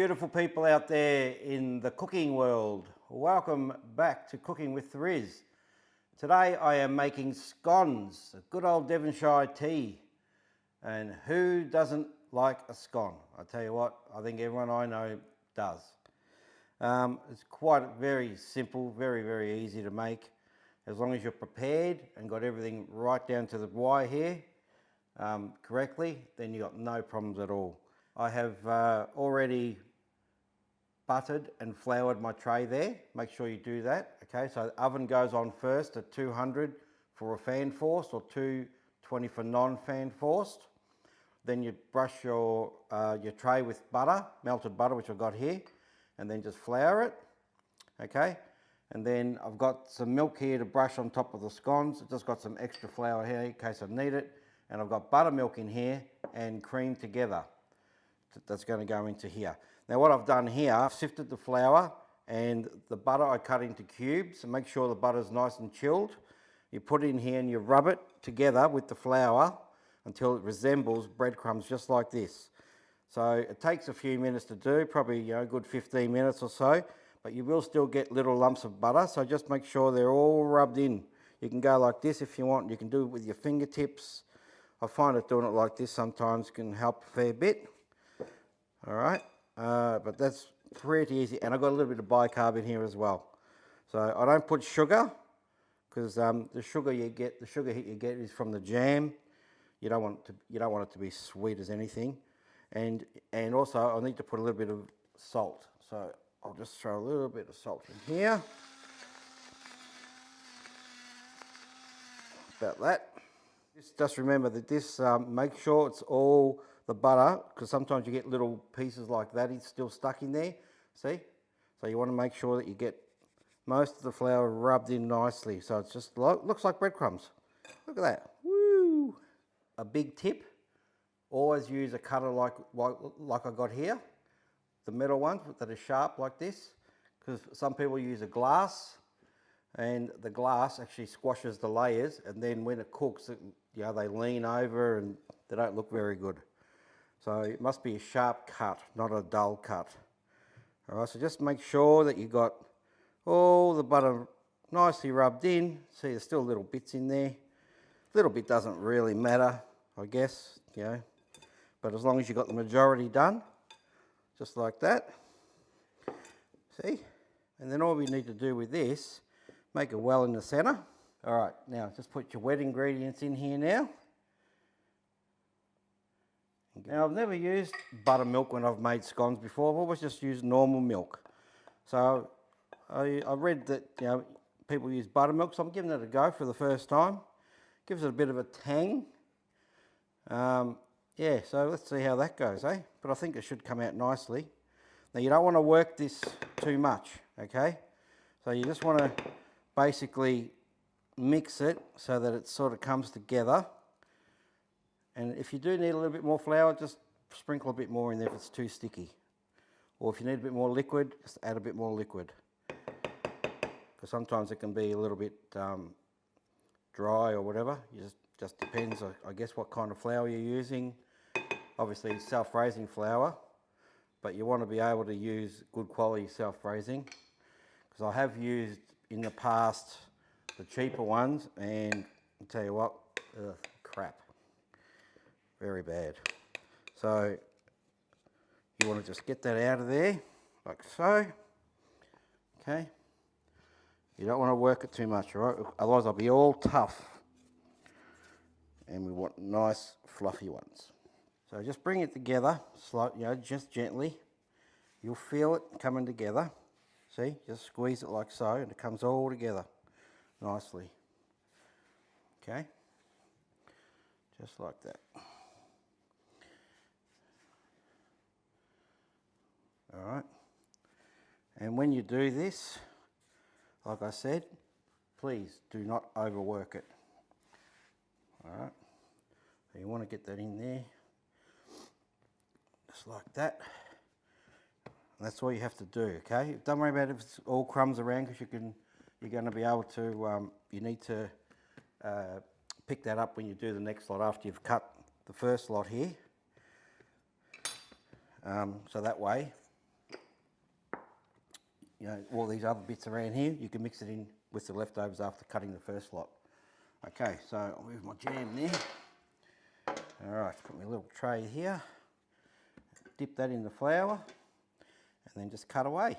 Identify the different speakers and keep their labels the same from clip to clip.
Speaker 1: beautiful people out there in the cooking world. Welcome back to Cooking with the Riz. Today I am making scones, a good old Devonshire tea. And who doesn't like a scone? I tell you what, I think everyone I know does. It's quite very simple, very easy to make. As long as you're prepared and got everything right down to the wire here correctly, then you got no problems at all. I have already buttered and floured my tray there. Make sure you do that. Okay, so the oven goes on first at 200 for a fan forced or 220 for non-fan forced. Then you brush your tray with butter, melted butter, which I've got here, and then just flour it. Okay, and then I've got some milk here to brush on top of the scones. I've just got some extra flour here in case I need it, and I've got buttermilk in here and cream together. That's going to go into here. Now what I've done here, I've sifted the flour and the butter I cut into cubes, and make sure the butter's nice and chilled. You put it in here and you rub it together with the flour until it resembles breadcrumbs, just like this. So it takes a few minutes to do, probably a good 15 minutes or so, but you will still get little lumps of butter, so just make sure they're all rubbed in. You can go like this if you want, you can do it with your fingertips. I find that doing it like this sometimes can help a fair bit. All right, but that's pretty easy, and I've got a little bit of bicarb in here as well. So I don't put sugar, because the sugar hit you get is from the jam. You don't want it to be sweet as anything, and also I need to put a little bit of salt. So I'll just throw a little bit of salt in here, about that. Just remember that this, make sure it's all the butter, because sometimes you get little pieces like that, it's still stuck in there, see? So you want to make sure that you get most of the flour rubbed in nicely, so it's just looks like breadcrumbs. Look at that, woo! A big tip, always use a cutter like I got here, the metal ones that are sharp like this, because some people use a glass, and the glass actually squashes the layers, and then when it cooks, they lean over and they don't look very good. So it must be a sharp cut, not a dull cut. All right, so just make sure that you got all the butter nicely rubbed in. See, there's still little bits in there. Little bit doesn't really matter, I guess, but as long as you got the majority done, just like that. See? And then all we need to do with this, make a well in the center. All right, now just put your wet ingredients in here now. Now I've never used buttermilk when I've made scones before. I've always just used normal milk. So I read that people use buttermilk, so I'm giving it a go for the first time. Gives it a bit of a tang. Yeah, so let's see how that goes, eh? But I think it should come out nicely. Now you don't want to work this too much, okay? So you just want to basically mix it so that it sort of comes together. And if you do need a little bit more flour, just sprinkle a bit more in there if it's too sticky. Or if you need a bit more liquid, just add a bit more liquid. Because sometimes it can be a little bit dry or whatever. You just depends, I guess, what kind of flour you're using. Obviously self-raising flour, but you want to be able to use good quality self-raising. Because I have used in the past the cheaper ones, and I'll tell you what, crap. Very bad. So you want to just get that out of there, like so. Okay. You don't want to work it too much, all right? Otherwise I'll be all tough. And we want nice fluffy ones. So just bring it together, just gently. You'll feel it coming together. See, just squeeze it like so, and it comes all together nicely. Okay, just like that. All right, and when you do this, like I said, please do not overwork it. All right, so you want to get that in there, just like that. And that's all you have to do, okay? Don't worry about if it's all crumbs around, because you're going to be able to, you need to pick that up when you do the next lot after you've cut the first lot here. So that way you know, all these other bits around here, you can mix it in with the leftovers after cutting the first lot. Okay, so I'll move my jam there. All right, put my little tray here, dip that in the flour, and then just cut away,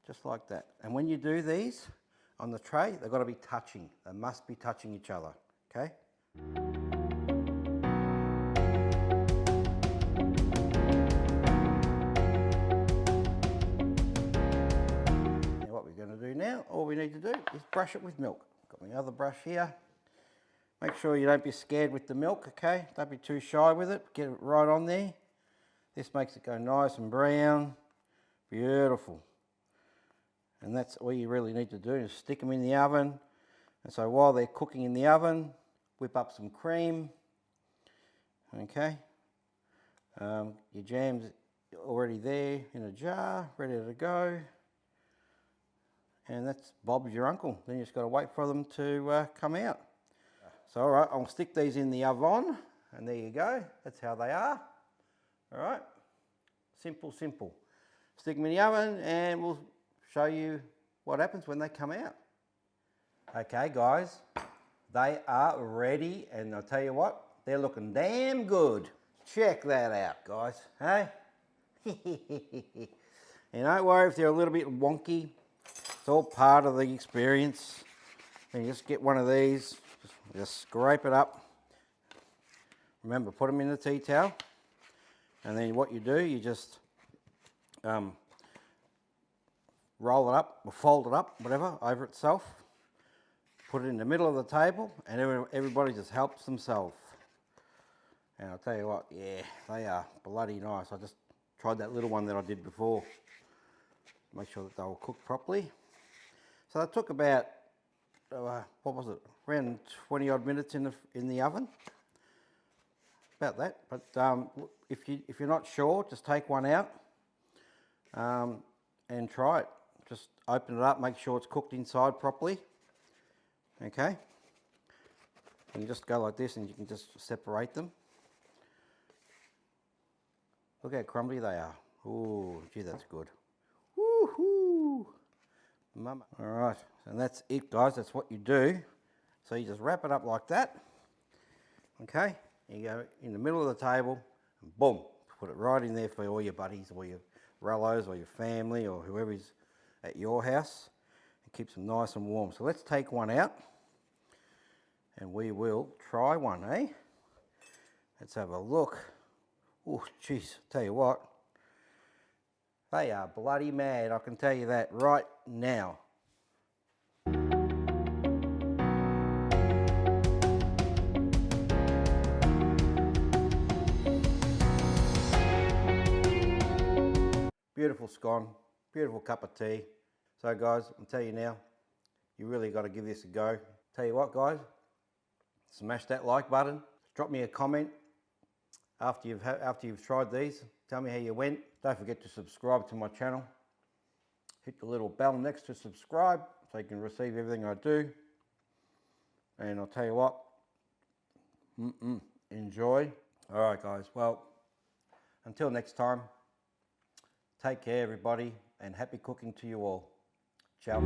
Speaker 1: just like that. And when you do these on the tray, they've got to be touching. They must be touching each other, okay? Now what we're going to do now, all we need to do is brush it with milk. Got my other brush here. Make sure you don't be scared with the milk, okay? Don't be too shy with it. Get it right on there. This makes it go nice and brown. Beautiful. And that's all you really need to do is stick them in the oven. And so while they're cooking in the oven, whip up some cream. Okay. Your jam's already there in a jar, ready to go. And that's Bob's your uncle. Then you just got to wait for them to come out. So all right, I'll stick these in the oven, and there you go. That's how they are. All right, simple, simple. Stick them in the oven, and we'll show you what happens when they come out. Okay, guys, they are ready, and I'll tell you what, they're looking damn good. Check that out, guys. Hey, and don't worry if they're a little bit wonky. It's all part of the experience. And you just get one of these. Just scrape it up. Remember, put them in the tea towel. And then what you do, you just roll it up or fold it up, whatever, over itself. Put it in the middle of the table, and everybody just helps themselves. And I'll tell you what, yeah, they are bloody nice. I just tried that little one that I did before. Make sure that they were cooked properly. So it took about, what was it, around 20 odd minutes in the oven. About that. But if you're not sure, just take one out and try it. Just open it up, make sure it's cooked inside properly. Okay. And you just go like this, and you can just separate them. Look how crumbly they are. Oh, gee, that's good. Woohoo! Mama. All right, and that's it, guys. That's what you do. So you just wrap it up like that. Okay, you go in the middle of the table, and boom, put it right in there for all your buddies, or your relatives, or your family, or whoever's at your house. It keeps them nice and warm. So let's take one out, and we will try one, eh? Let's have a look. Oh, geez, tell you what. They are bloody mad, I can tell you that right now. Beautiful scone, beautiful cup of tea. So guys, I'll tell you now, you really got to give this a go. Tell you what, guys, smash that like button. Drop me a comment after you've tried these. Tell me how you went. Don't forget to subscribe to my channel. Hit the little bell next to subscribe so you can receive everything I do. And I'll tell you what, enjoy. All right, guys. Well, until next time, take care, everybody, and happy cooking to you all. Ciao.